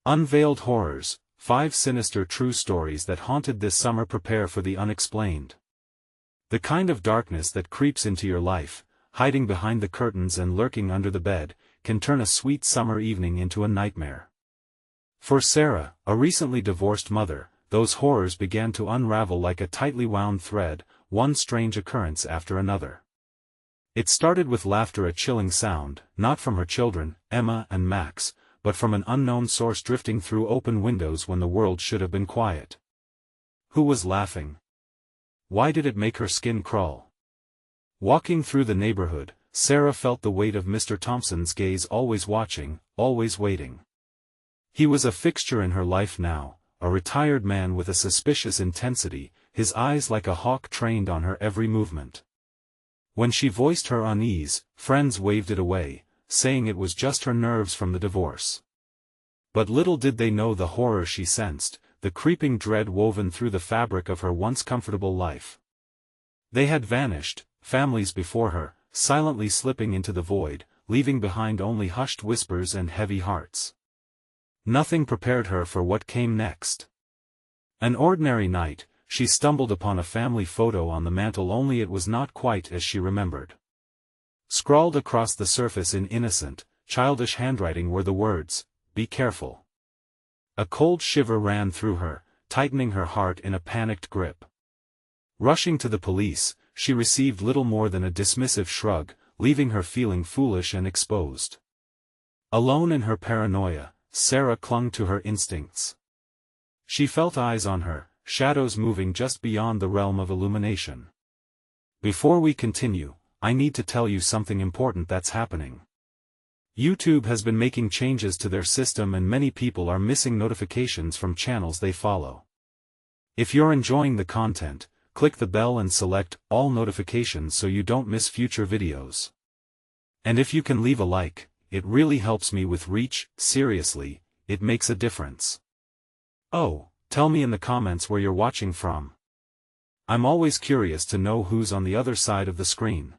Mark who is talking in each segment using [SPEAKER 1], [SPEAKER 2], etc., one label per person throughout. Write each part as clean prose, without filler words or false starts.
[SPEAKER 1] Unveiled Horrors, 5 Sinister True Stories that haunted this summer. Prepare for the unexplained. The kind of darkness that creeps into your life, hiding behind the curtains and lurking under the bed, can turn a sweet summer evening into a nightmare. For Sarah, a recently divorced mother, those horrors began to unravel like a tightly wound thread, one strange occurrence after another. It started with laughter, a chilling sound, not from her children, Emma and Max, but from an unknown source drifting through open windows when the world should have been quiet. Who was laughing? Why did it make her skin crawl? Walking through the neighborhood, Sarah felt the weight of Mr. Thompson's gaze, always watching, always waiting. He was a fixture in her life now, a retired man with a suspicious intensity, his eyes like a hawk trained on her every movement. When she voiced her unease, friends waved it away, saying it was just her nerves from the divorce. But little did they know the horror she sensed, the creeping dread woven through the fabric of her once comfortable life. They had vanished, families before her, silently slipping into the void, leaving behind only hushed whispers and heavy hearts. Nothing prepared her for what came next. An ordinary night, she stumbled upon a family photo on the mantel, only it was not quite as she remembered. Scrawled across the surface in innocent, childish handwriting were the words, "Be careful." A cold shiver ran through her, tightening her heart in a panicked grip. Rushing to the police, she received little more than a dismissive shrug, leaving her feeling foolish and exposed. Alone in her paranoia, Sarah clung to her instincts. She felt eyes on her, shadows moving just beyond the realm of illumination. Before we continue, I need to tell you something important that's happening. YouTube has been making changes to their system and many people are missing notifications from channels they follow. If you're enjoying the content, click the bell and select all notifications so you don't miss future videos. And if you can leave a like, it really helps me with reach. Seriously, it makes a difference. Oh, tell me in the comments where you're watching from. I'm always curious to know who's on the other side of the screen.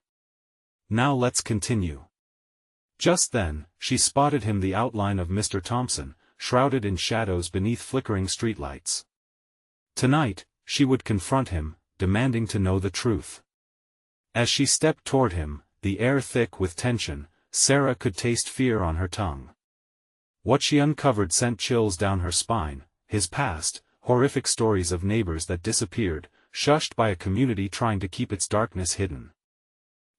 [SPEAKER 1] Now let's continue. Just then, she spotted him, the outline of Mr. Thompson, shrouded in shadows beneath flickering streetlights. Tonight, she would confront him, demanding to know the truth. As she stepped toward him, the air thick with tension, Sarah could taste fear on her tongue. What she uncovered sent chills down her spine: his past, horrific stories of neighbors that disappeared, shushed by a community trying to keep its darkness hidden.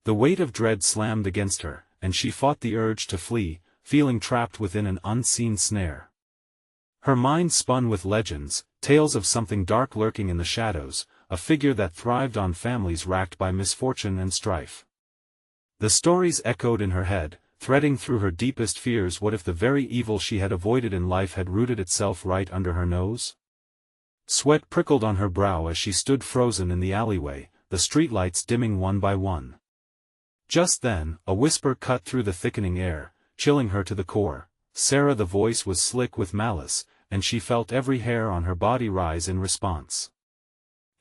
[SPEAKER 1] The weight of dread slammed against her, and she fought the urge to flee, feeling trapped within an unseen snare. Her mind spun with legends, tales of something dark lurking in the shadows, a figure that thrived on families racked by misfortune and strife. The stories echoed in her head, threading through her deepest fears. What if the very evil she had avoided in life had rooted itself right under her nose? Sweat prickled on her brow as she stood frozen in the alleyway, the streetlights dimming one by one. Just then, a whisper cut through the thickening air, chilling her to the core. Sarah. The voice was slick with malice, and she felt every hair on her body rise in response.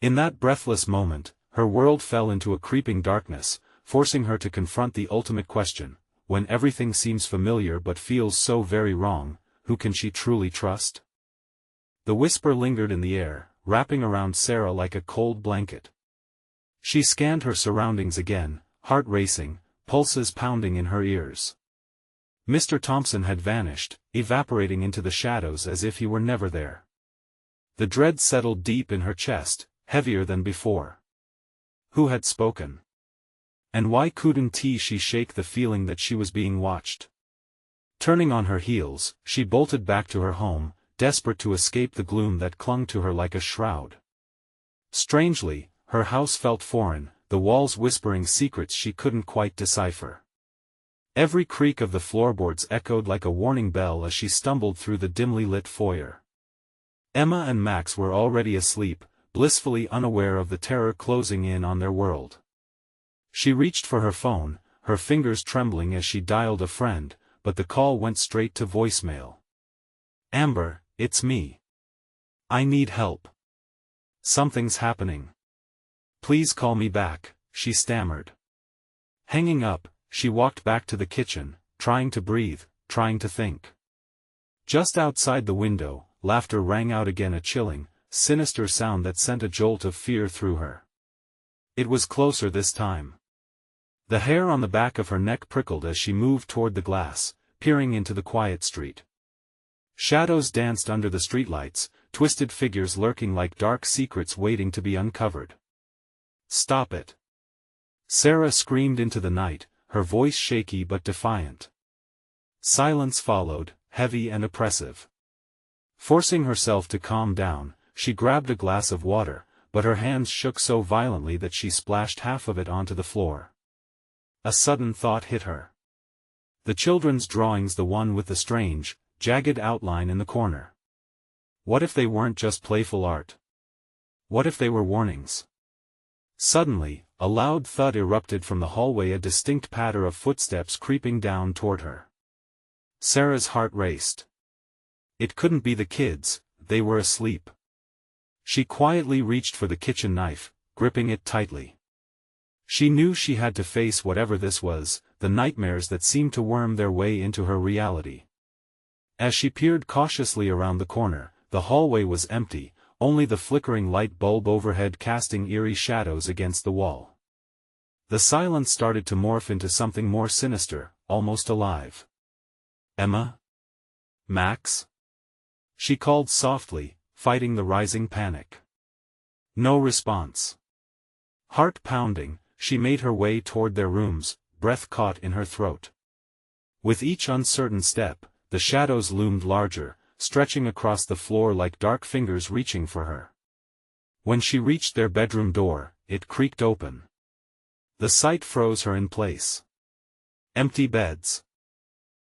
[SPEAKER 1] In that breathless moment, her world fell into a creeping darkness, forcing her to confront the ultimate question: when everything seems familiar but feels so very wrong, who can she truly trust? The whisper lingered in the air, wrapping around Sarah like a cold blanket. She scanned her surroundings again, heart racing, pulses pounding in her ears. Mr. Thompson had vanished, evaporating into the shadows as if he were never there. The dread settled deep in her chest, heavier than before. Who had spoken? And why couldn't she shake the feeling that she was being watched? Turning on her heels, she bolted back to her home, desperate to escape the gloom that clung to her like a shroud. Strangely, her house felt foreign, the walls whispering secrets she couldn't quite decipher. Every creak of the floorboards echoed like a warning bell as she stumbled through the dimly lit foyer. Emma and Max were already asleep, blissfully unaware of the terror closing in on their world. She reached for her phone, her fingers trembling as she dialed a friend, but the call went straight to voicemail. "Amber, it's me. I need help. Something's happening. Please call me back," she stammered. Hanging up, she walked back to the kitchen, trying to breathe, trying to think. Just outside the window, laughter rang out again, a chilling, sinister sound that sent a jolt of fear through her. It was closer this time. The hair on the back of her neck prickled as she moved toward the glass, peering into the quiet street. Shadows danced under the streetlights, twisted figures lurking like dark secrets waiting to be uncovered. "Stop it!" Sarah screamed into the night, her voice shaky but defiant. Silence followed, heavy and oppressive. Forcing herself to calm down, she grabbed a glass of water, but her hands shook so violently that she splashed half of it onto the floor. A sudden thought hit her. The children's drawings, the one with the strange, jagged outline in the corner. What if they weren't just playful art? What if they were warnings? Suddenly, a loud thud erupted from the hallway, a distinct patter of footsteps creeping down toward her. Sarah's heart raced. It couldn't be the kids, they were asleep. She quietly reached for the kitchen knife, gripping it tightly. She knew she had to face whatever this was, the nightmares that seemed to worm their way into her reality. As she peered cautiously around the corner, the hallway was empty, only the flickering light bulb overhead casting eerie shadows against the wall. The silence started to morph into something more sinister, almost alive. "Emma? Max?" She called softly, fighting the rising panic. No response. Heart pounding, she made her way toward their rooms, breath caught in her throat. With each uncertain step, the shadows loomed larger, stretching across the floor like dark fingers reaching for her. When she reached their bedroom door, it creaked open. The sight froze her in place. Empty beds.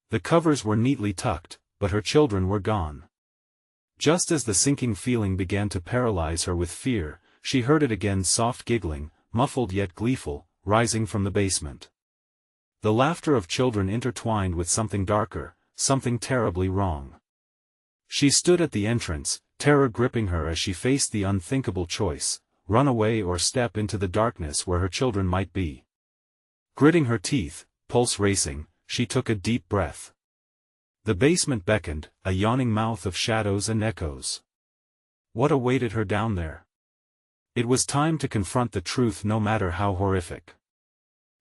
[SPEAKER 1] The covers were neatly tucked, but her children were gone. Just as the sinking feeling began to paralyze her with fear, she heard it again, soft giggling, muffled yet gleeful, rising from the basement. The laughter of children intertwined with something darker, something terribly wrong. She stood at the entrance, terror gripping her as she faced the unthinkable choice: run away or step into the darkness where her children might be. Gritting her teeth, pulse racing, she took a deep breath. The basement beckoned, a yawning mouth of shadows and echoes. What awaited her down there? It was time to confront the truth, no matter how horrific.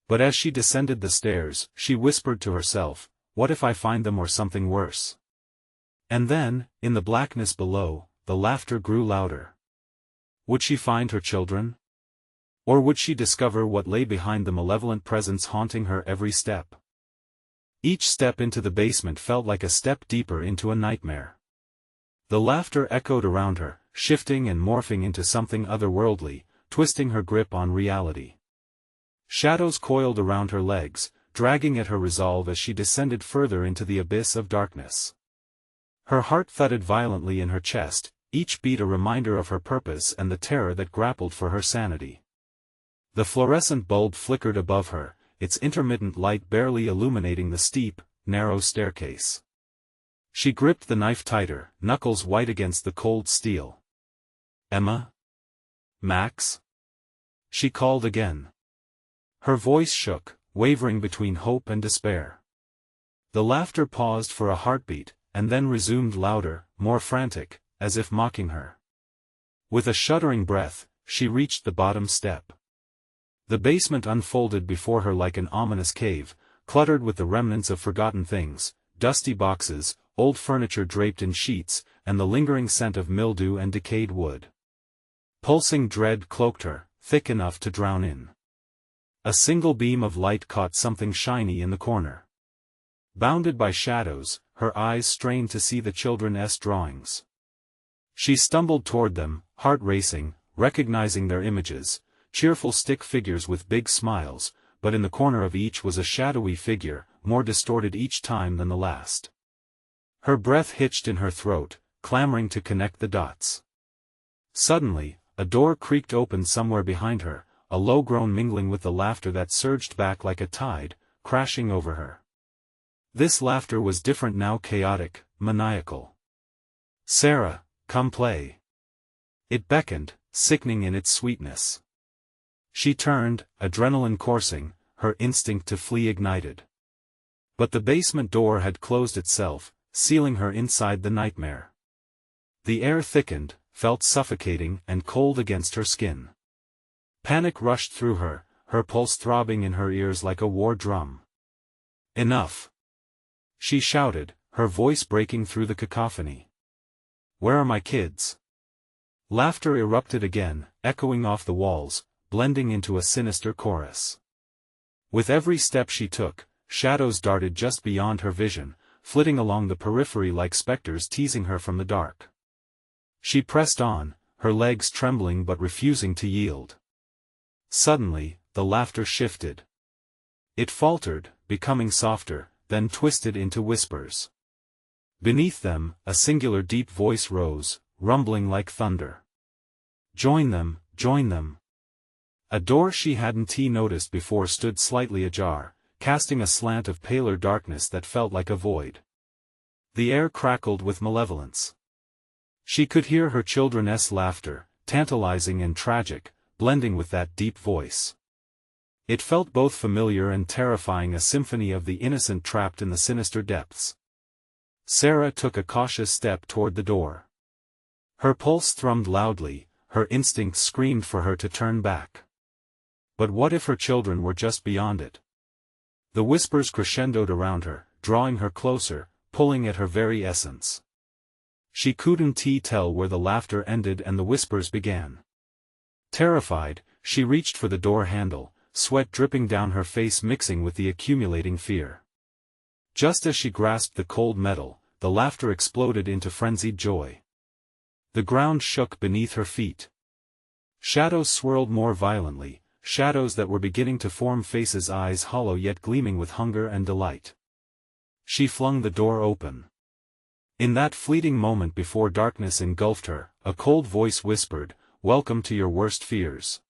[SPEAKER 1] But as she descended the stairs, she whispered to herself, "What if I find them or something worse?" And then, in the blackness below, the laughter grew louder. Would she find her children? Or would she discover what lay behind the malevolent presence haunting her every step? Each step into the basement felt like a step deeper into a nightmare. The laughter echoed around her, shifting and morphing into something otherworldly, twisting her grip on reality. Shadows coiled around her legs, dragging at her resolve as she descended further into the abyss of darkness. Her heart thudded violently in her chest, each beat a reminder of her purpose and the terror that grappled for her sanity. The fluorescent bulb flickered above her, its intermittent light barely illuminating the steep, narrow staircase. She gripped the knife tighter, knuckles white against the cold steel. "Emma? Max?" She called again. Her voice shook, wavering between hope and despair. The laughter paused for a heartbeat, and then resumed louder, more frantic, as if mocking her. With a shuddering breath, she reached the bottom step. The basement unfolded before her like an ominous cave, cluttered with the remnants of forgotten things, dusty boxes, old furniture draped in sheets, and the lingering scent of mildew and decayed wood. Pulsing dread cloaked her, thick enough to drown in. A single beam of light caught something shiny in the corner. Bounded by shadows, her eyes strained to see the children's drawings. She stumbled toward them, heart racing, recognizing their images, cheerful stick figures with big smiles, but in the corner of each was a shadowy figure, more distorted each time than the last. Her breath hitched in her throat, clamoring to connect the dots. Suddenly, a door creaked open somewhere behind her, a low groan mingling with the laughter that surged back like a tide, crashing over her. This laughter was different now, chaotic, maniacal. "Sarah, come play." It beckoned, sickening in its sweetness. She turned, adrenaline coursing, her instinct to flee ignited. But the basement door had closed itself, sealing her inside the nightmare. The air thickened, felt suffocating and cold against her skin. Panic rushed through her, her pulse throbbing in her ears like a war drum. "Enough!" she shouted, her voice breaking through the cacophony. "Where are my kids?" Laughter erupted again, echoing off the walls, blending into a sinister chorus. With every step she took, shadows darted just beyond her vision, flitting along the periphery like specters teasing her from the dark. She pressed on, her legs trembling but refusing to yield. Suddenly, the laughter shifted. It faltered, becoming softer, then twisted into whispers. Beneath them, a singular deep voice rose, rumbling like thunder. "Join them, join them." A door she hadn't noticed before stood slightly ajar, casting a slant of paler darkness that felt like a void. The air crackled with malevolence. She could hear her children's laughter, tantalizing and tragic, blending with that deep voice. It felt both familiar and terrifying, a symphony of the innocent trapped in the sinister depths. Sarah took a cautious step toward the door. Her pulse thrummed loudly, her instincts screamed for her to turn back. But what if her children were just beyond it? The whispers crescendoed around her, drawing her closer, pulling at her very essence. She couldn't tell where the laughter ended and the whispers began. Terrified, she reached for the door handle, sweat dripping down her face mixing with the accumulating fear. Just as she grasped the cold metal, the laughter exploded into frenzied joy. The ground shook beneath her feet. Shadows swirled more violently, shadows that were beginning to form faces, eyes hollow yet gleaming with hunger and delight. She flung the door open. In that fleeting moment before darkness engulfed her, a cold voice whispered, "Welcome to your worst fears."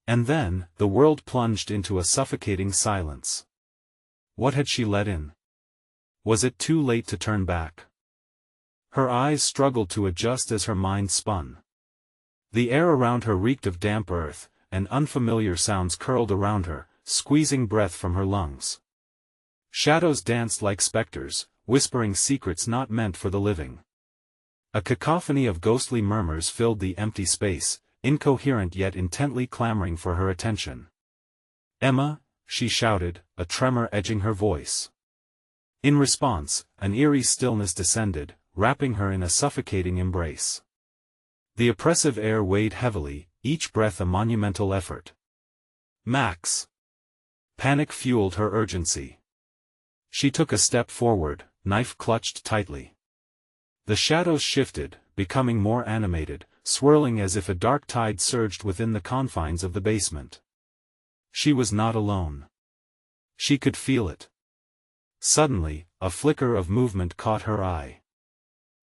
[SPEAKER 1] And then, the world plunged into a suffocating silence. What had she let in? Was it too late to turn back? Her eyes struggled to adjust as her mind spun. The air around her reeked of damp earth, and unfamiliar sounds curled around her, squeezing breath from her lungs. Shadows danced like specters, whispering secrets not meant for the living. A cacophony of ghostly murmurs filled the empty space, incoherent yet intently clamoring for her attention. "Emma," she shouted, a tremor edging her voice. In response, an eerie stillness descended, wrapping her in a suffocating embrace. The oppressive air weighed heavily, each breath a monumental effort. "Max!" Panic fueled her urgency. She took a step forward, knife clutched tightly. The shadows shifted, becoming more animated, swirling as if a dark tide surged within the confines of the basement. She was not alone. She could feel it. Suddenly, a flicker of movement caught her eye.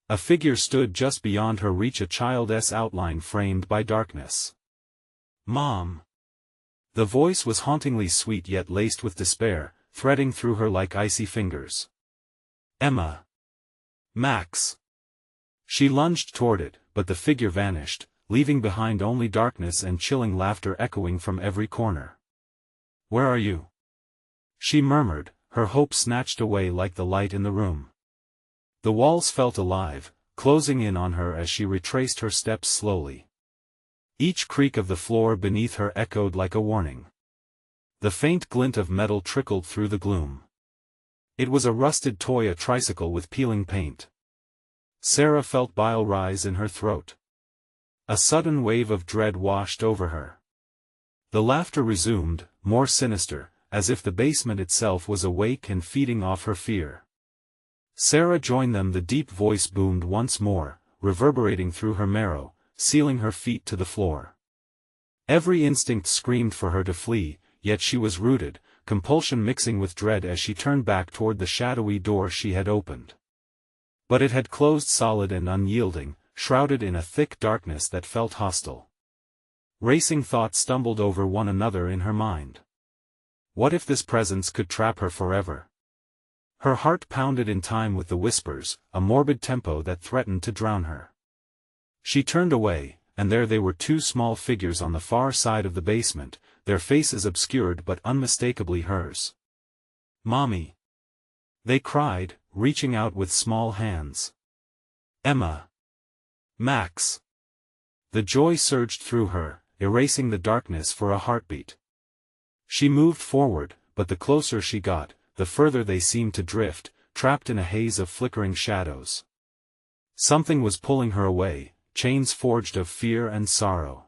[SPEAKER 1] A figure stood just beyond her reach, a child's outline framed by darkness. "Mom!" The voice was hauntingly sweet yet laced with despair, threading through her like icy fingers. "Emma!" "Max!" She lunged toward it, but the figure vanished, leaving behind only darkness and chilling laughter echoing from every corner. "Where are you?" she murmured, her hope snatched away like the light in the room. The walls felt alive, closing in on her as she retraced her steps slowly. Each creak of the floor beneath her echoed like a warning. The faint glint of metal trickled through the gloom. It was a rusted toy, a tricycle with peeling paint. Sarah felt bile rise in her throat. A sudden wave of dread washed over her. The laughter resumed, more sinister, as if the basement itself was awake and feeding off her fear. Sarah joined them. The deep voice boomed once more, reverberating through her marrow, sealing her feet to the floor. Every instinct screamed for her to flee, yet she was rooted, compulsion mixing with dread as she turned back toward the shadowy door she had opened. But it had closed solid and unyielding, shrouded in a thick darkness that felt hostile. Racing thoughts stumbled over one another in her mind. What if this presence could trap her forever? Her heart pounded in time with the whispers, a morbid tempo that threatened to drown her. She turned away, and there they were, two small figures on the far side of the basement, their faces obscured but unmistakably hers. "Mommy!" they cried, reaching out with small hands. Emma. Max. The joy surged through her, erasing the darkness for a heartbeat. She moved forward, but the closer she got, the further they seemed to drift, trapped in a haze of flickering shadows. Something was pulling her away, chains forged of fear and sorrow.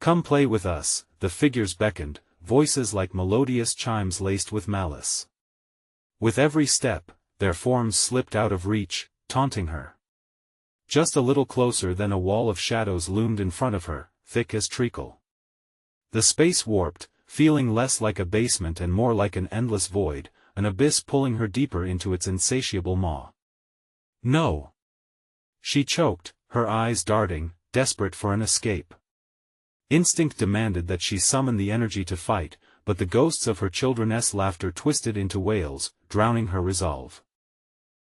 [SPEAKER 1] Come play with us, the figures beckoned, voices like melodious chimes laced with malice. With every step, their forms slipped out of reach, taunting her. Just a little closer then a wall of shadows loomed in front of her, thick as treacle. The space warped, feeling less like a basement and more like an endless void, an abyss pulling her deeper into its insatiable maw. No! She choked, her eyes darting, desperate for an escape. Instinct demanded that she summon the energy to fight, but the ghosts of her children's laughter twisted into wails, drowning her resolve.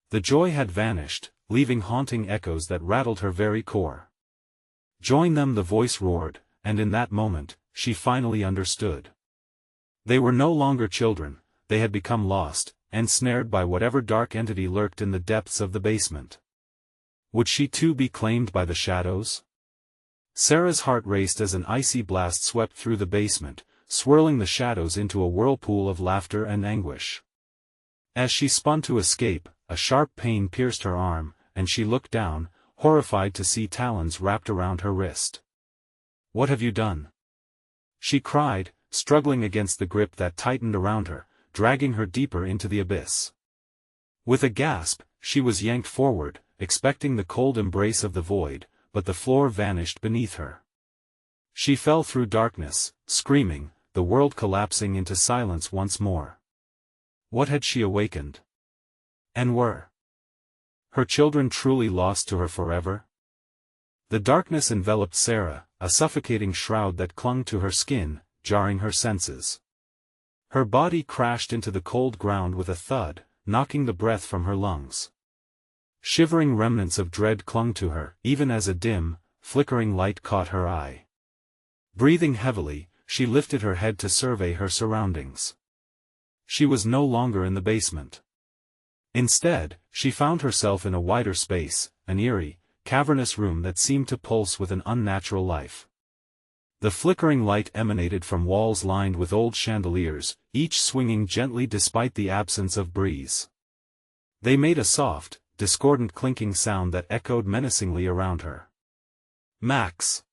[SPEAKER 1] The joy had vanished, leaving haunting echoes that rattled her very core. Join them, the voice roared, and in that moment, she finally understood. They were no longer children, they had become lost, ensnared by whatever dark entity lurked in the depths of the basement. Would she too be claimed by the shadows? Sarah's heart raced as an icy blast swept through the basement, swirling the shadows into a whirlpool of laughter and anguish. As she spun to escape, a sharp pain pierced her arm, and she looked down, horrified to see talons wrapped around her wrist. "What have you done?" she cried, struggling against the grip that tightened around her, dragging her deeper into the abyss. With a gasp, she was yanked forward, expecting the cold embrace of the void, but the floor vanished beneath her. She fell through darkness, screaming, the world collapsing into silence once more. What had she awakened? And were her children truly lost to her forever? The darkness enveloped Sarah, a suffocating shroud that clung to her skin, jarring her senses. Her body crashed into the cold ground with a thud, knocking the breath from her lungs. Shivering remnants of dread clung to her, even as a dim, flickering light caught her eye. Breathing heavily, she lifted her head to survey her surroundings. She was no longer in the basement. Instead, she found herself in a wider space, an eerie, cavernous room that seemed to pulse with an unnatural life. The flickering light emanated from walls lined with old chandeliers, each swinging gently despite the absence of breeze. They made a soft, discordant clinking sound that echoed menacingly around her. "Max!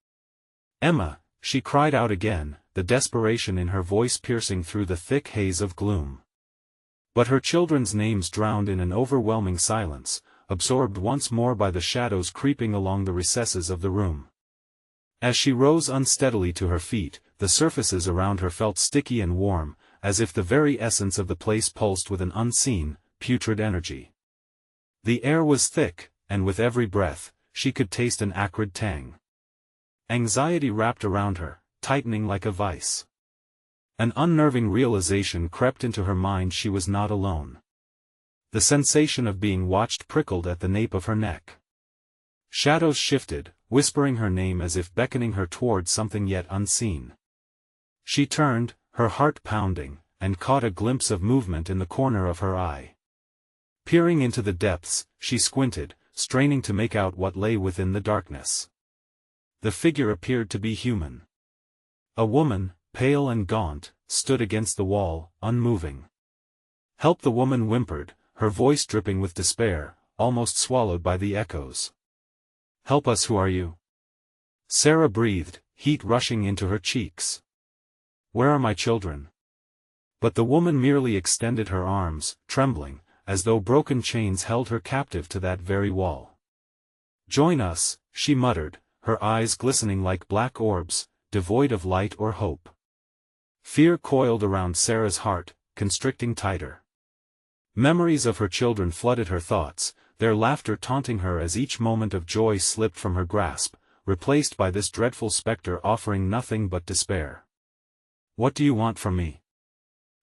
[SPEAKER 1] Emma!" she cried out again, the desperation in her voice piercing through the thick haze of gloom. But her children's names drowned in an overwhelming silence, absorbed once more by the shadows creeping along the recesses of the room. As she rose unsteadily to her feet, the surfaces around her felt sticky and warm, as if the very essence of the place pulsed with an unseen, putrid energy. The air was thick, and with every breath, she could taste an acrid tang. Anxiety wrapped around her, tightening like a vice. An unnerving realization crept into her mind: she was not alone. The sensation of being watched prickled at the nape of her neck. Shadows shifted, whispering her name as if beckoning her toward something yet unseen. She turned, her heart pounding, and caught a glimpse of movement in the corner of her eye. Peering into the depths, she squinted, straining to make out what lay within the darkness. The figure appeared to be human. A woman, pale and gaunt, stood against the wall, unmoving. "Help!" the woman whimpered, her voice dripping with despair, almost swallowed by the echoes. "Help us! Who are you?" Sarah breathed, heat rushing into her cheeks. "Where are my children?" But the woman merely extended her arms, trembling, as though broken chains held her captive to that very wall. "Join us," she muttered, her eyes glistening like black orbs, devoid of light or hope. Fear coiled around Sarah's heart, constricting tighter. Memories of her children flooded her thoughts, their laughter taunting her as each moment of joy slipped from her grasp, replaced by this dreadful specter offering nothing but despair. "What do you want from me?"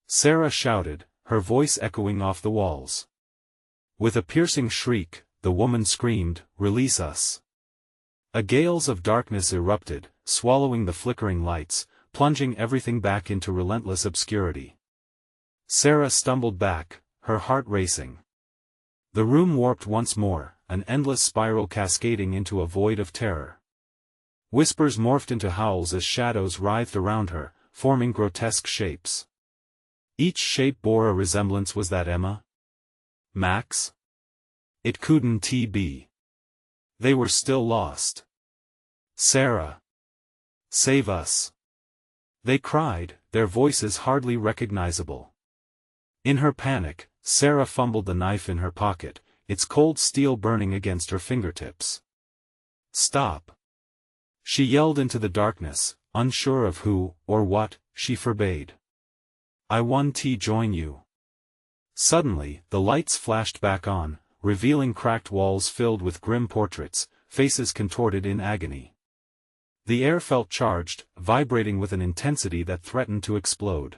[SPEAKER 1] Sarah shouted, her voice echoing off the walls. With a piercing shriek, the woman screamed, "Release us!" A gales of darkness erupted, swallowing the flickering lights, plunging everything back into relentless obscurity. Sarah stumbled back, her heart racing. The room warped once more, an endless spiral cascading into a void of terror. Whispers morphed into howls as shadows writhed around her, forming grotesque shapes. Each shape bore a resemblance. Was that Emma? Max? It couldn't be. They were still lost. Sarah! Save us! They cried, their voices hardly recognizable. In her panic, Sarah fumbled the knife in her pocket, its cold steel burning against her fingertips. Stop! She yelled into the darkness, unsure of who, or what, she forbade. I want to join you. Suddenly, the lights flashed back on, revealing cracked walls filled with grim portraits, faces contorted in agony. The air felt charged, vibrating with an intensity that threatened to explode.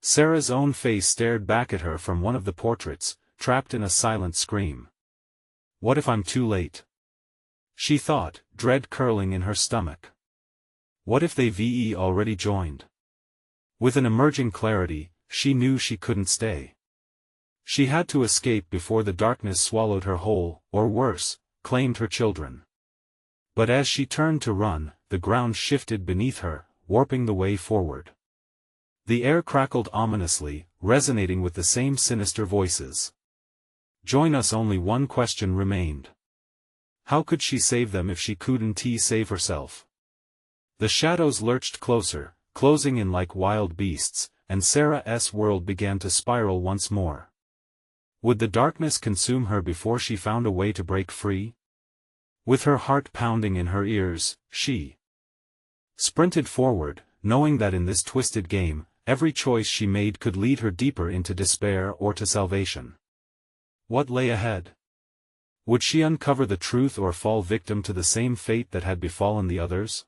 [SPEAKER 1] Sarah's own face stared back at her from one of the portraits, trapped in a silent scream. What if I'm too late? She thought, dread curling in her stomach. What if they've already joined? With an emerging clarity, she knew she couldn't stay. She had to escape before the darkness swallowed her whole, or worse, claimed her children. But as she turned to run, the ground shifted beneath her, warping the way forward. The air crackled ominously, resonating with the same sinister voices. Join us. Only one question remained. How could she save them if she couldn't save herself? The shadows lurched closer, closing in like wild beasts, and Sarah's world began to spiral once more. Would the darkness consume her before she found a way to break free? With her heart pounding in her ears, she sprinted forward, knowing that in this twisted game, every choice she made could lead her deeper into despair or to salvation. What lay ahead? Would she uncover the truth or fall victim to the same fate that had befallen the others?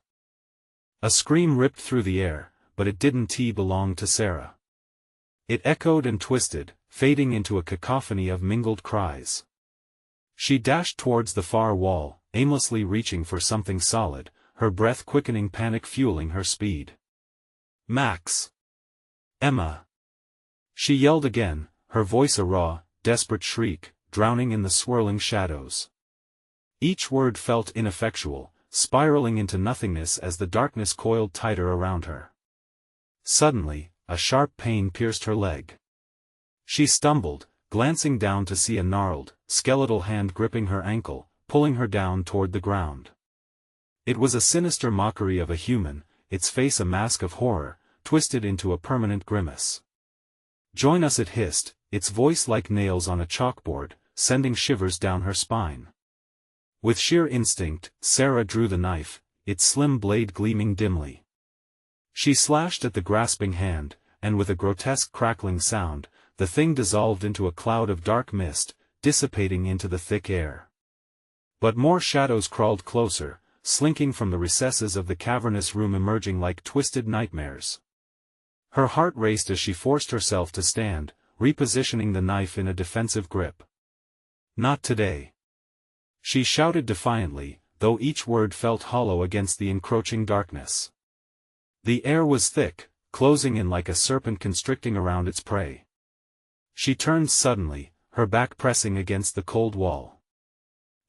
[SPEAKER 1] A scream ripped through the air, but it didn't belong to Sarah. It echoed and twisted, fading into a cacophony of mingled cries. She dashed towards the far wall, aimlessly reaching for something solid, her breath quickening, panic fueling her speed. Max! Emma! She yelled again, her voice a raw, desperate shriek, drowning in the swirling shadows. Each word felt ineffectual, spiraling into nothingness as the darkness coiled tighter around her. Suddenly, a sharp pain pierced her leg. She stumbled, glancing down to see a gnarled, skeletal hand gripping her ankle, pulling her down toward the ground. It was a sinister mockery of a human, its face a mask of horror, twisted into a permanent grimace. Join us, it hissed, its voice like nails on a chalkboard, sending shivers down her spine. With sheer instinct, Sarah drew the knife, its slim blade gleaming dimly. She slashed at the grasping hand, and with a grotesque crackling sound, the thing dissolved into a cloud of dark mist, dissipating into the thick air. But more shadows crawled closer, slinking from the recesses of the cavernous room, emerging like twisted nightmares. Her heart raced as she forced herself to stand, repositioning the knife in a defensive grip. Not today. She shouted defiantly, though each word felt hollow against the encroaching darkness. The air was thick, closing in like a serpent constricting around its prey. She turned suddenly, her back pressing against the cold wall.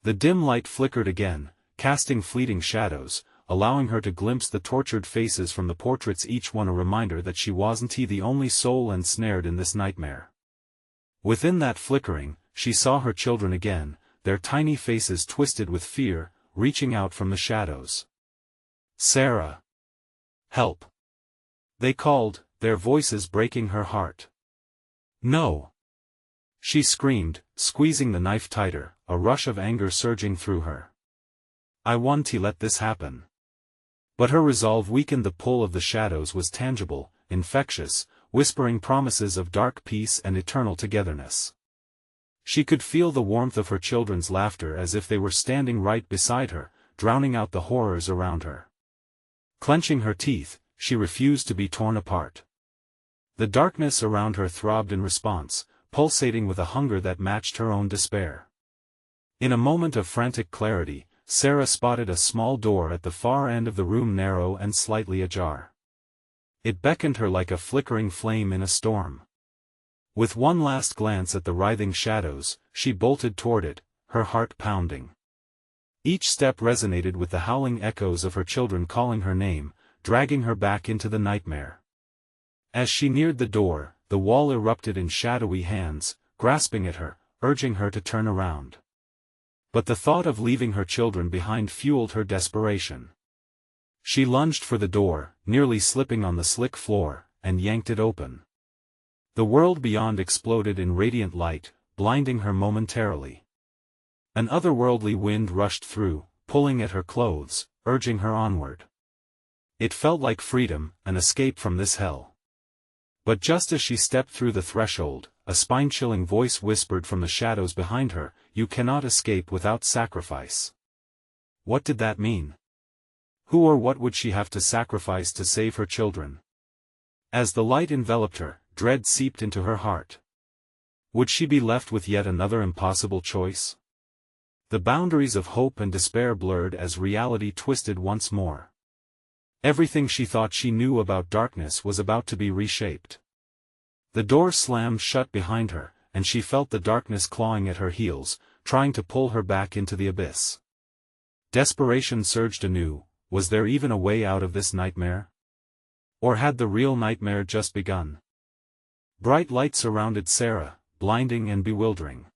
[SPEAKER 1] The dim light flickered again, casting fleeting shadows, allowing her to glimpse the tortured faces from the portraits, each one a reminder that she wasn't the only soul ensnared in this nightmare. Within that flickering, she saw her children again, their tiny faces twisted with fear, reaching out from the shadows. Sarah! Help! They called, their voices breaking her heart. No! She screamed, squeezing the knife tighter, a rush of anger surging through her. I want to let this happen. But her resolve weakened. The pull of the shadows was tangible, infectious, whispering promises of dark peace and eternal togetherness. She could feel the warmth of her children's laughter as if they were standing right beside her, drowning out the horrors around her. Clenching her teeth, she refused to be torn apart. The darkness around her throbbed in response, pulsating with a hunger that matched her own despair. In a moment of frantic clarity, Sarah spotted a small door at the far end of the room, narrow and slightly ajar. It beckoned her like a flickering flame in a storm. With one last glance at the writhing shadows, she bolted toward it, her heart pounding. Each step resonated with the howling echoes of her children calling her name, dragging her back into the nightmare. As she neared the door, the wall erupted in shadowy hands, grasping at her, urging her to turn around. But the thought of leaving her children behind fueled her desperation. She lunged for the door, nearly slipping on the slick floor, and yanked it open. The world beyond exploded in radiant light, blinding her momentarily. An otherworldly wind rushed through, pulling at her clothes, urging her onward. It felt like freedom, an escape from this hell. But just as she stepped through the threshold, a spine-chilling voice whispered from the shadows behind her, "You cannot escape without sacrifice." What did that mean? Who or what would she have to sacrifice to save her children? As the light enveloped her, dread seeped into her heart. Would she be left with yet another impossible choice? The boundaries of hope and despair blurred as reality twisted once more. Everything she thought she knew about darkness was about to be reshaped. The door slammed shut behind her, and she felt the darkness clawing at her heels, trying to pull her back into the abyss. Desperation surged anew. Was there even a way out of this nightmare? Or had the real nightmare just begun? Bright light surrounded Sarah, blinding and bewildering.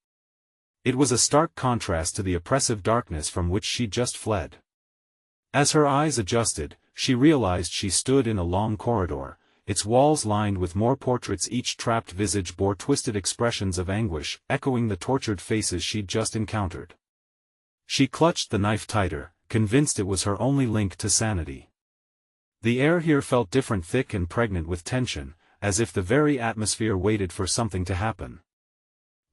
[SPEAKER 1] It was a stark contrast to the oppressive darkness from which she just fled. As her eyes adjusted, she realized she stood in a long corridor, its walls lined with more portraits. Each trapped visage bore twisted expressions of anguish, echoing the tortured faces she'd just encountered. She clutched the knife tighter, convinced it was her only link to sanity. The air here felt different, thick and pregnant with tension, as if the very atmosphere waited for something to happen.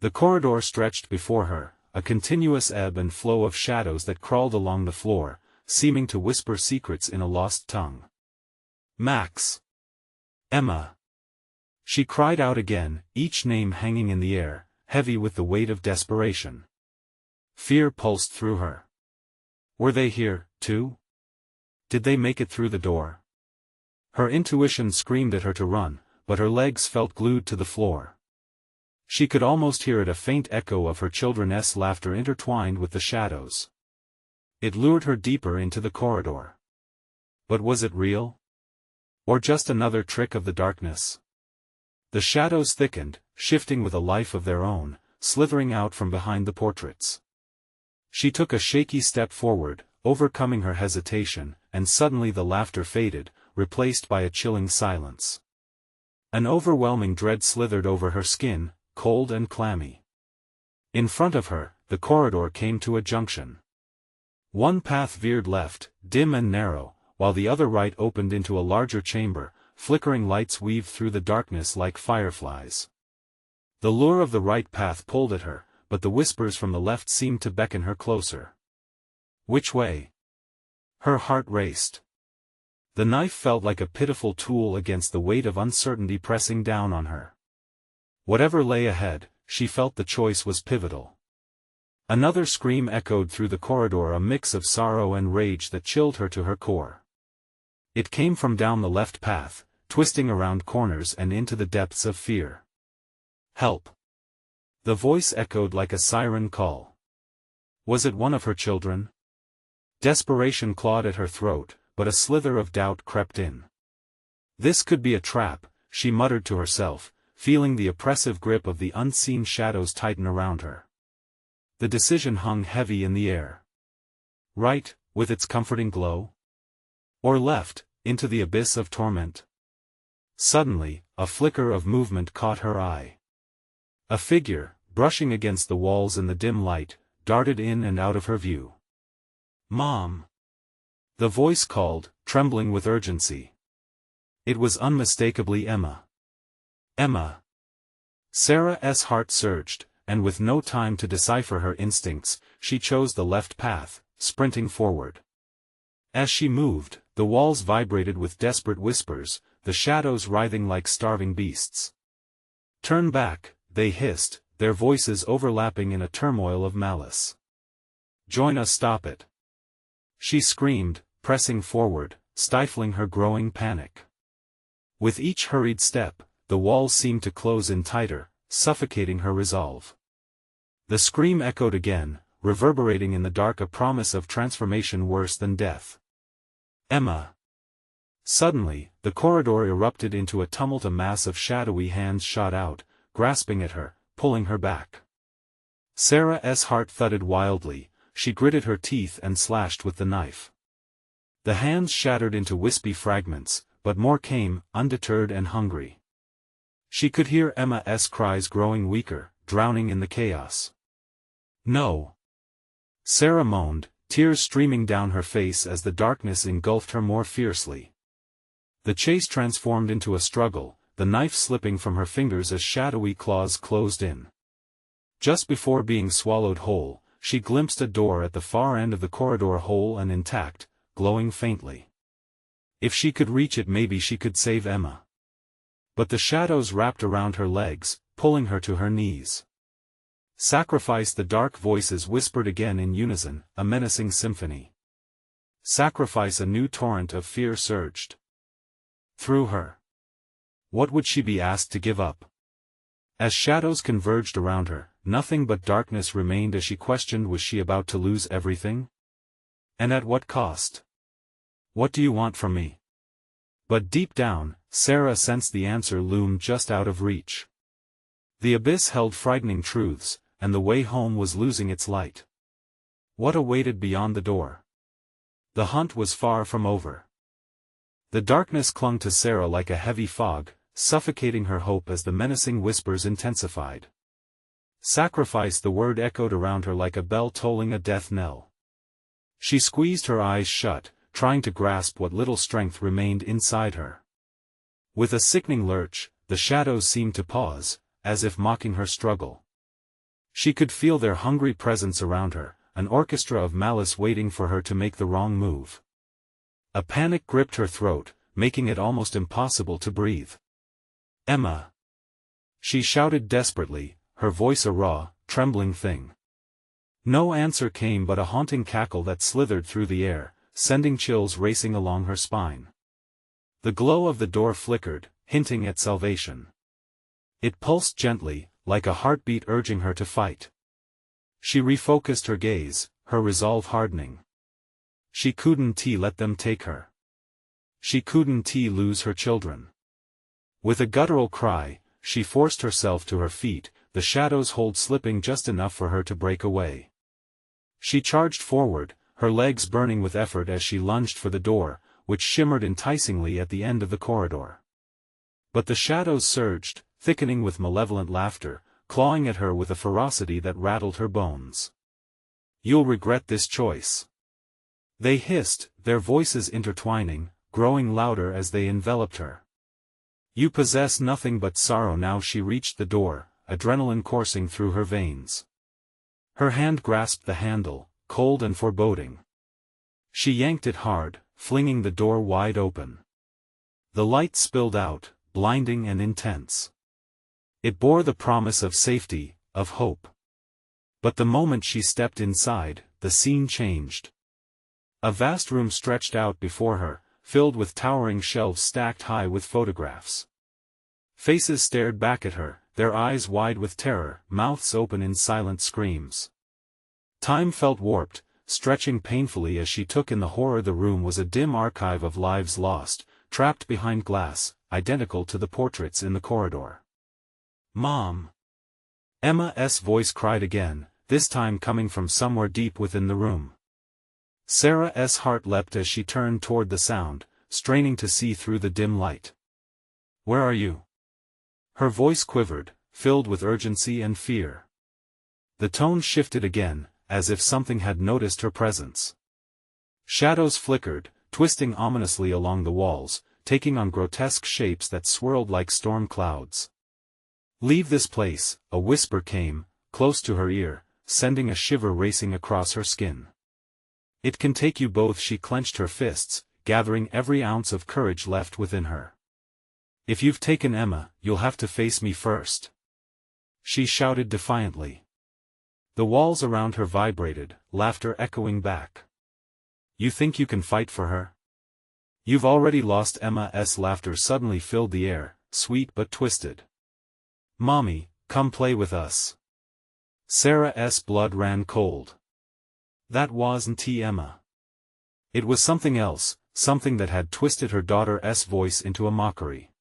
[SPEAKER 1] The corridor stretched before her, a continuous ebb and flow of shadows that crawled along the floor, seeming to whisper secrets in a lost tongue. Max. Emma. She cried out again, each name hanging in the air, heavy with the weight of desperation. Fear pulsed through her. Were they here, too? Did they make it through the door? Her intuition screamed at her to run, but her legs felt glued to the floor. She could almost hear it, a faint echo of her children's laughter intertwined with the shadows. It lured her deeper into the corridor. But was it real? Or just another trick of the darkness? The shadows thickened, shifting with a life of their own, slithering out from behind the portraits. She took a shaky step forward, overcoming her hesitation, and suddenly the laughter faded, replaced by a chilling silence. An overwhelming dread slithered over her skin, cold and clammy. In front of her, the corridor came to a junction. One path veered left, dim and narrow, while the other right opened into a larger chamber. Flickering lights weaved through the darkness like fireflies. The lure of the right path pulled at her, but the whispers from the left seemed to beckon her closer. Which way? Her heart raced. The knife felt like a pitiful tool against the weight of uncertainty pressing down on her. Whatever lay ahead, she felt the choice was pivotal. Another scream echoed through the corridor, a mix of sorrow and rage that chilled her to her core. It came from down the left path, twisting around corners and into the depths of fear. Help! The voice echoed like a siren call. Was it one of her children? Desperation clawed at her throat, but a slither of doubt crept in. This could be a trap, she muttered to herself, feeling the oppressive grip of the unseen shadows tighten around her. The decision hung heavy in the air. Right, with its comforting glow? Or left, into the abyss of torment? Suddenly, a flicker of movement caught her eye. A figure, brushing against the walls in the dim light, darted in and out of her view. "Mom!" The voice called, trembling with urgency. It was unmistakably Emma. Emma! Sarah's heart surged, and with no time to decipher her instincts, she chose the left path, sprinting forward. As she moved, the walls vibrated with desperate whispers, the shadows writhing like starving beasts. "Turn back," they hissed, their voices overlapping in a turmoil of malice. "Join us, stop it!" She screamed, pressing forward, stifling her growing panic. With each hurried step, the walls seemed to close in tighter, suffocating her resolve. The scream echoed again, reverberating in the dark, a promise of transformation worse than death. Emma! Suddenly, the corridor erupted into a tumult. A mass of shadowy hands shot out, grasping at her, pulling her back. Sarah's heart thudded wildly. She gritted her teeth and slashed with the knife. The hands shattered into wispy fragments, but more came, undeterred and hungry. She could hear Emma's cries growing weaker, drowning in the chaos. "No!" Sarah moaned, tears streaming down her face as the darkness engulfed her more fiercely. The chase transformed into a struggle, the knife slipping from her fingers as shadowy claws closed in. Just before being swallowed whole, she glimpsed a door at the far end of the corridor, whole and intact, glowing faintly. If she could reach it, maybe she could save Emma. But the shadows wrapped around her legs, pulling her to her knees. "Sacrifice!" the dark voices whispered again in unison, a menacing symphony. "Sacrifice!" A new torrent of fear surged through her. What would she be asked to give up? As shadows converged around her, nothing but darkness remained as she questioned, was she about to lose everything? And at what cost? "What do you want from me?" But deep down, Sarah sensed the answer loomed just out of reach. The abyss held frightening truths, and the way home was losing its light. What awaited beyond the door? The hunt was far from over. The darkness clung to Sarah like a heavy fog, suffocating her hope as the menacing whispers intensified. "Sacrifice!" the word echoed around her like a bell tolling a death knell. She squeezed her eyes shut, trying to grasp what little strength remained inside her. With a sickening lurch, the shadows seemed to pause, as if mocking her struggle. She could feel their hungry presence around her, an orchestra of malice waiting for her to make the wrong move. A panic gripped her throat, making it almost impossible to breathe. "Emma!" she shouted desperately, her voice a raw, trembling thing. No answer came but a haunting cackle that slithered through the air, sending chills racing along her spine. The glow of the door flickered, hinting at salvation. It pulsed gently, like a heartbeat urging her to fight. She refocused her gaze, her resolve hardening. She couldn't let them take her. She couldn't lose her children. With a guttural cry, she forced herself to her feet, the shadows hold slipping just enough for her to break away. She charged forward, her legs burning with effort as she lunged for the door, which shimmered enticingly at the end of the corridor. But the shadows surged, thickening with malevolent laughter, clawing at her with a ferocity that rattled her bones. "You'll regret this choice," they hissed, their voices intertwining, growing louder as they enveloped her. "You possess nothing but sorrow." Now she reached the door, adrenaline coursing through her veins. Her hand grasped the handle, cold and foreboding. She yanked it hard, flinging the door wide open. The light spilled out, blinding and intense. It bore the promise of safety, of hope. But the moment she stepped inside, the scene changed. A vast room stretched out before her, filled with towering shelves stacked high with photographs. Faces stared back at her, their eyes wide with terror, mouths open in silent screams. Time felt warped, stretching painfully as she took in the horror. The room was a dim archive of lives lost, trapped behind glass, identical to the portraits in the corridor. "Mom!" Emma's voice cried again, this time coming from somewhere deep within the room. Sarah's heart leapt as she turned toward the sound, straining to see through the dim light. "Where are you?" Her voice quivered, filled with urgency and fear. The tone shifted again, as if something had noticed her presence. Shadows flickered, twisting ominously along the walls, taking on grotesque shapes that swirled like storm clouds. "Leave this place," a whisper came, close to her ear, sending a shiver racing across her skin. "It can take you both." She clenched her fists, gathering every ounce of courage left within her. "If you've taken Emma, you'll have to face me first," she shouted defiantly. The walls around her vibrated, laughter echoing back. "You think you can fight for her? You've already lost." Emma's laughter suddenly filled the air, sweet but twisted. "Mommy, come play with us." Sarah's blood ran cold. That wasn't Emma. It was something else, something that had twisted her daughter's voice into a mockery.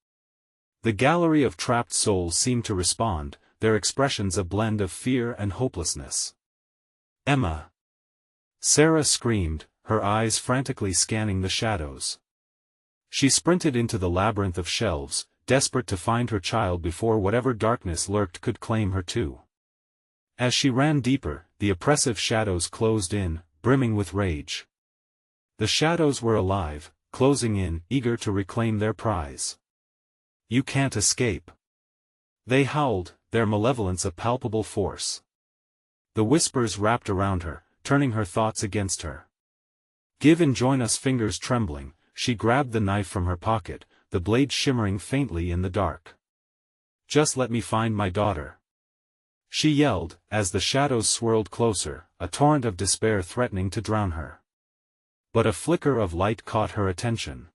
[SPEAKER 1] The gallery of trapped souls seemed to respond, their expressions a blend of fear and hopelessness. "Emma!" Sarah screamed, her eyes frantically scanning the shadows. She sprinted into the labyrinth of shelves, desperate to find her child before whatever darkness lurked could claim her too. As she ran deeper, the oppressive shadows closed in, brimming with rage. The shadows were alive, closing in, eager to reclaim their prize. "You can't escape!" they howled, their malevolence a palpable force. The whispers wrapped around her, turning her thoughts against her. "Give and join us!" Fingers trembling, she grabbed the knife from her pocket, the blade shimmering faintly in the dark. "Just let me find my daughter!" she yelled, as the shadows swirled closer, a torrent of despair threatening to drown her. But a flicker of light caught her attention.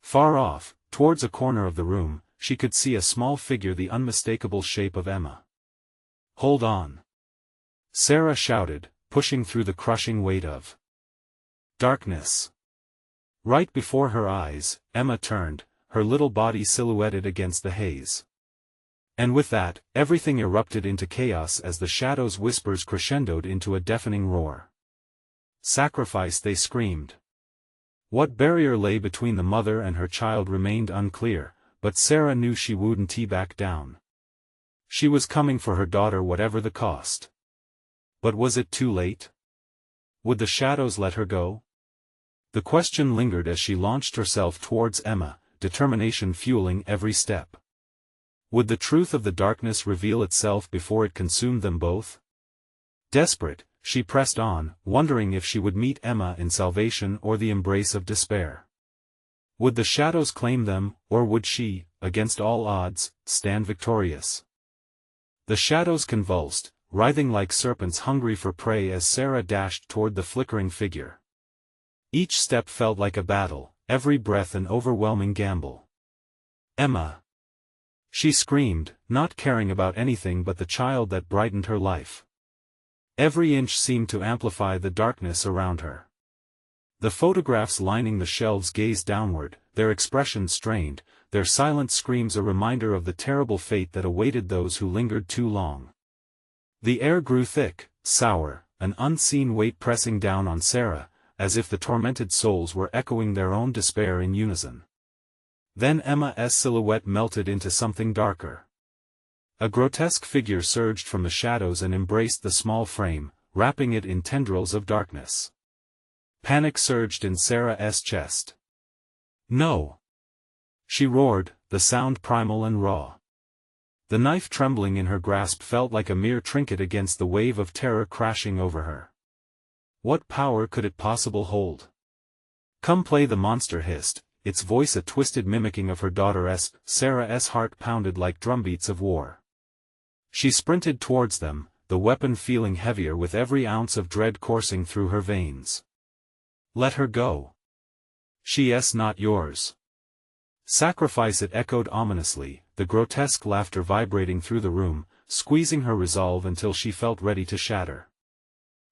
[SPEAKER 1] Far off, towards a corner of the room, she could see a small figure, the unmistakable shape of Emma. "Hold on!" Sarah shouted, pushing through the crushing weight of darkness. Right before her eyes, Emma turned, her little body silhouetted against the haze. And with that, everything erupted into chaos as the shadows' whispers crescendoed into a deafening roar. "Sacrifice!" they screamed. What barrier lay between the mother and her child remained unclear, but Sarah knew she wouldn't back down. She was coming for her daughter whatever the cost. But was it too late? Would the shadows let her go? The question lingered as she launched herself towards Emma, determination fueling every step. Would the truth of the darkness reveal itself before it consumed them both? Desperate, she pressed on, wondering if she would meet Emma in salvation or the embrace of despair. Would the shadows claim them, or would she, against all odds, stand victorious? The shadows convulsed, writhing like serpents hungry for prey as Sarah dashed toward the flickering figure. Each step felt like a battle, every breath an overwhelming gamble. "Emma!" she screamed, not caring about anything but the child that brightened her life. Every inch seemed to amplify the darkness around her. The photographs lining the shelves gazed downward, their expressions strained, their silent screams a reminder of the terrible fate that awaited those who lingered too long. The air grew thick, sour, an unseen weight pressing down on Sarah, as if the tormented souls were echoing their own despair in unison. Then Emma's silhouette melted into something darker. A grotesque figure surged from the shadows and embraced the small frame, wrapping it in tendrils of darkness. Panic surged in Sarah's chest. "No!" she roared, the sound primal and raw. The knife trembling in her grasp felt like a mere trinket against the wave of terror crashing over her. What power could it possibly hold? "Come play!" the monster hissed, its voice a twisted mimicking of her daughter's. Sarah's heart pounded like drumbeats of war. She sprinted towards them, the weapon feeling heavier with every ounce of dread coursing through her veins. "Let her go. She's not yours." "Sacrifice it!" echoed ominously, the grotesque laughter vibrating through the room, squeezing her resolve until she felt ready to shatter.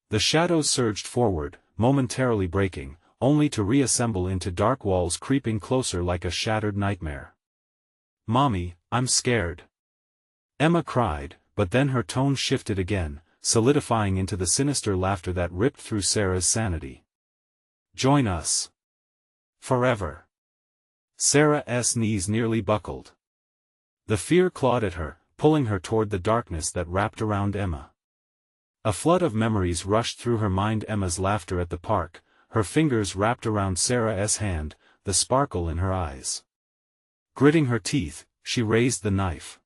[SPEAKER 1] The shadows surged forward, momentarily breaking, only to reassemble into dark walls creeping closer like a shattered nightmare. "Mommy, I'm scared," Emma cried, but then her tone shifted again, solidifying into the sinister laughter that ripped through Sarah's sanity. "Join us. Forever." Sarah's knees nearly buckled. The fear clawed at her, pulling her toward the darkness that wrapped around Emma. A flood of memories rushed through her mind, Emma's laughter at the park, her fingers wrapped around Sarah's hand, the sparkle in her eyes. Gritting her teeth, she raised the knife.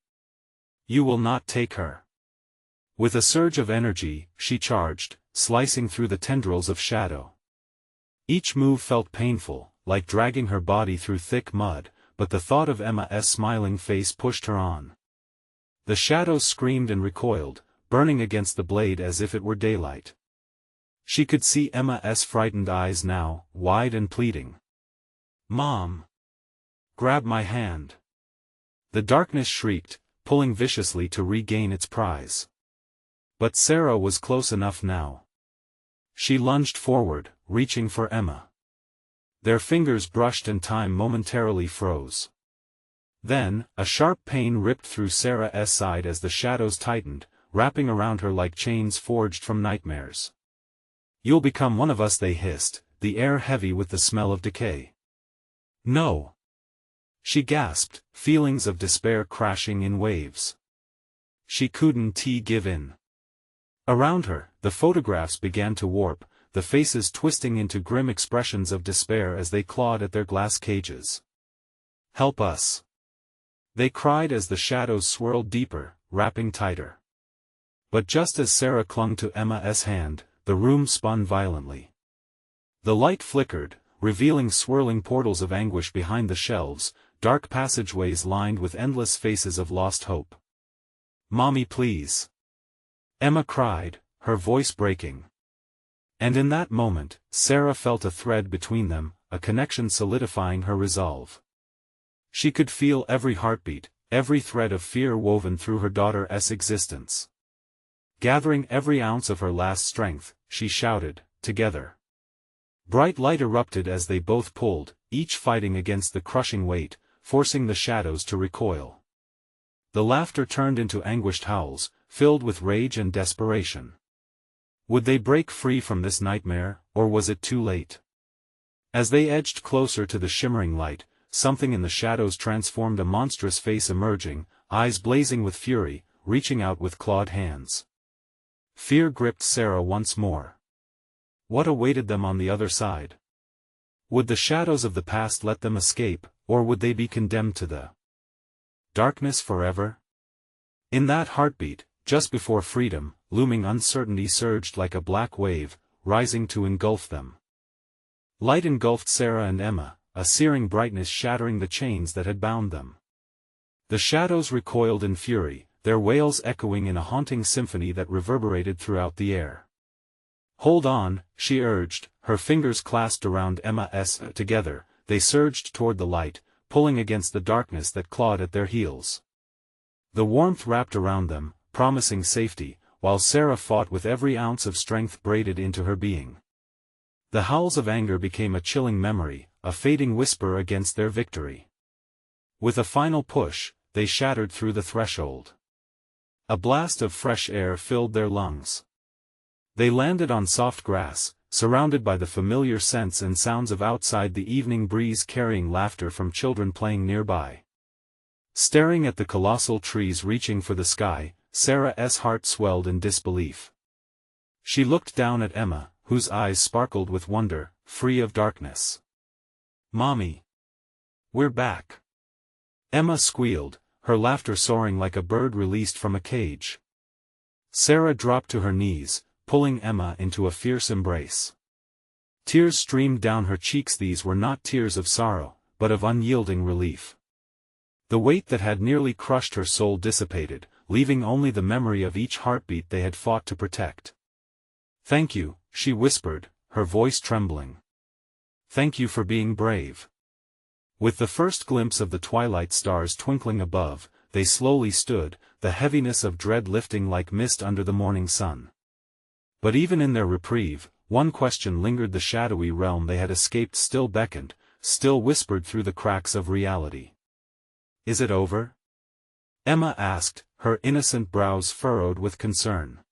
[SPEAKER 1] "You will not take her." With a surge of energy, she charged, slicing through the tendrils of shadow. Each move felt painful, like dragging her body through thick mud, but the thought of Emma's smiling face pushed her on. The shadows screamed and recoiled, burning against the blade as if it were daylight. She could see Emma's frightened eyes now, wide and pleading. "Mom! Grab my hand!" The darkness shrieked, pulling viciously to regain its prize. But Sarah was close enough now. She lunged forward, reaching for Emma. Their fingers brushed and time momentarily froze. Then, a sharp pain ripped through Sarah's side as the shadows tightened, wrapping around her like chains forged from nightmares. "You'll become one of us," they hissed, the air heavy with the smell of decay. "No!" she gasped, feelings of despair crashing in waves. She couldn't give in. Around her, the photographs began to warp, the faces twisting into grim expressions of despair as they clawed at their glass cages. "Help us!" they cried as the shadows swirled deeper, wrapping tighter. But just as Sarah clung to Emma's hand, the room spun violently. The light flickered, revealing swirling portals of anguish behind the shelves, dark passageways lined with endless faces of lost hope. "Mommy, please!" Emma cried, her voice breaking. And in that moment, Sarah felt a thread between them, a connection solidifying her resolve. She could feel every heartbeat, every thread of fear woven through her daughter's existence. Gathering every ounce of her last strength, she shouted, "Together!" Bright light erupted as they both pulled, each fighting against the crushing weight, forcing the shadows to recoil. The laughter turned into anguished howls, filled with rage and desperation. Would they break free from this nightmare, or was it too late? As they edged closer to the shimmering light, something in the shadows transformed, a monstrous face emerging, eyes blazing with fury, reaching out with clawed hands. Fear gripped Sarah once more. What awaited them on the other side? Would the shadows of the past let them escape, or would they be condemned to the darkness forever? In that heartbeat, just before freedom, looming uncertainty surged like a black wave, rising to engulf them. Light engulfed Sarah and Emma, a searing brightness shattering the chains that had bound them. The shadows recoiled in fury, their wails echoing in a haunting symphony that reverberated throughout the air. "Hold on," she urged, her fingers clasped around Emma's. Together, they surged toward the light, pulling against the darkness that clawed at their heels. The warmth wrapped around them, promising safety, while Sarah fought with every ounce of strength braided into her being. The howls of anger became a chilling memory, a fading whisper against their victory. With a final push, they shattered through the threshold. A blast of fresh air filled their lungs. They landed on soft grass, surrounded by the familiar scents and sounds of outside, the evening breeze carrying laughter from children playing nearby. Staring at the colossal trees reaching for the sky, Sarah's heart swelled in disbelief. She looked down at Emma, whose eyes sparkled with wonder, free of darkness. "Mommy! We're back!" Emma squealed, her laughter soaring like a bird released from a cage. Sarah dropped to her knees, pulling Emma into a fierce embrace. Tears streamed down her cheeks. These were not tears of sorrow, but of unyielding relief. The weight that had nearly crushed her soul dissipated, leaving only the memory of each heartbeat they had fought to protect. "Thank you," she whispered, her voice trembling. "Thank you for being brave." With the first glimpse of the twilight stars twinkling above, they slowly stood, the heaviness of dread lifting like mist under the morning sun. But even in their reprieve, one question lingered. The shadowy realm they had escaped still beckoned, still whispered through the cracks of reality. "Is it over?" Emma asked, her innocent brows furrowed with concern.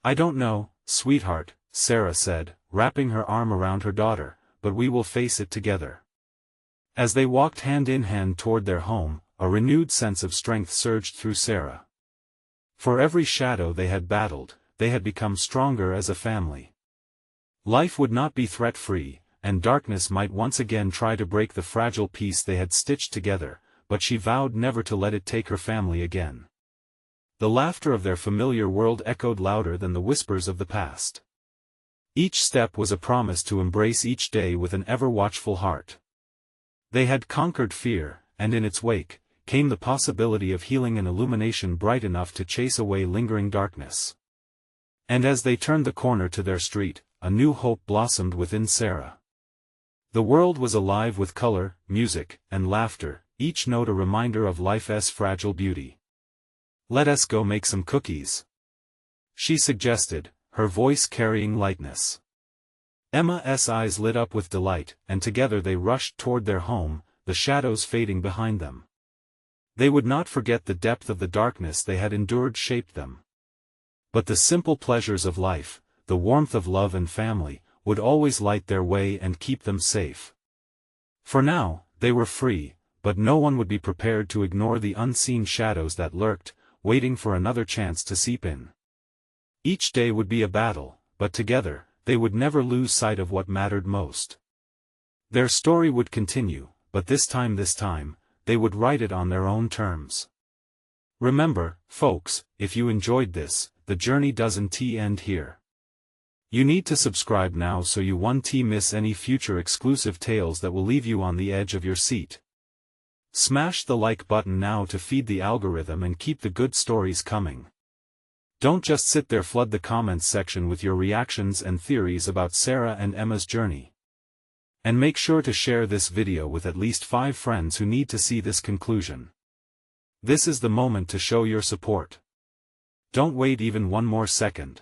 [SPEAKER 1] "I don't know, sweetheart," Sarah said, wrapping her arm around her daughter, "but we will face it together." As they walked hand in hand toward their home, a renewed sense of strength surged through Sarah. For every shadow they had battled, they had become stronger as a family. Life would not be threat-free, and darkness might once again try to break the fragile peace they had stitched together, but she vowed never to let it take her family again. The laughter of their familiar world echoed louder than the whispers of the past. Each step was a promise to embrace each day with an ever-watchful heart. They had conquered fear, and in its wake, came the possibility of healing and illumination bright enough to chase away lingering darkness. And as they turned the corner to their street, a new hope blossomed within Sarah. The world was alive with color, music, and laughter, each note a reminder of life's fragile beauty. Let us go make some cookies, she suggested, her voice carrying lightness. Emma's eyes lit up with delight, and together they rushed toward their home, the shadows fading behind them. They would not forget the depth of the darkness they had endured shaped them. But the simple pleasures of life, the warmth of love and family, would always light their way and keep them safe. For now, they were free, but no one would be prepared to ignore the unseen shadows that lurked, waiting for another chance to seep in. Each day would be a battle, but together, they would never lose sight of what mattered most. Their story would continue, but this time, they would write it on their own terms. Remember, folks, if you enjoyed this, the journey doesn't end here. You need to subscribe now so you won't miss any future exclusive tales that will leave you on the edge of your seat. Smash the like button now to feed the algorithm and keep the good stories coming. Don't just sit there, flood the comments section with your reactions and theories about Sarah and Emma's journey. And make sure to share this video with at least 5 friends who need to see this conclusion. This is the moment to show your support. Don't wait even one more second.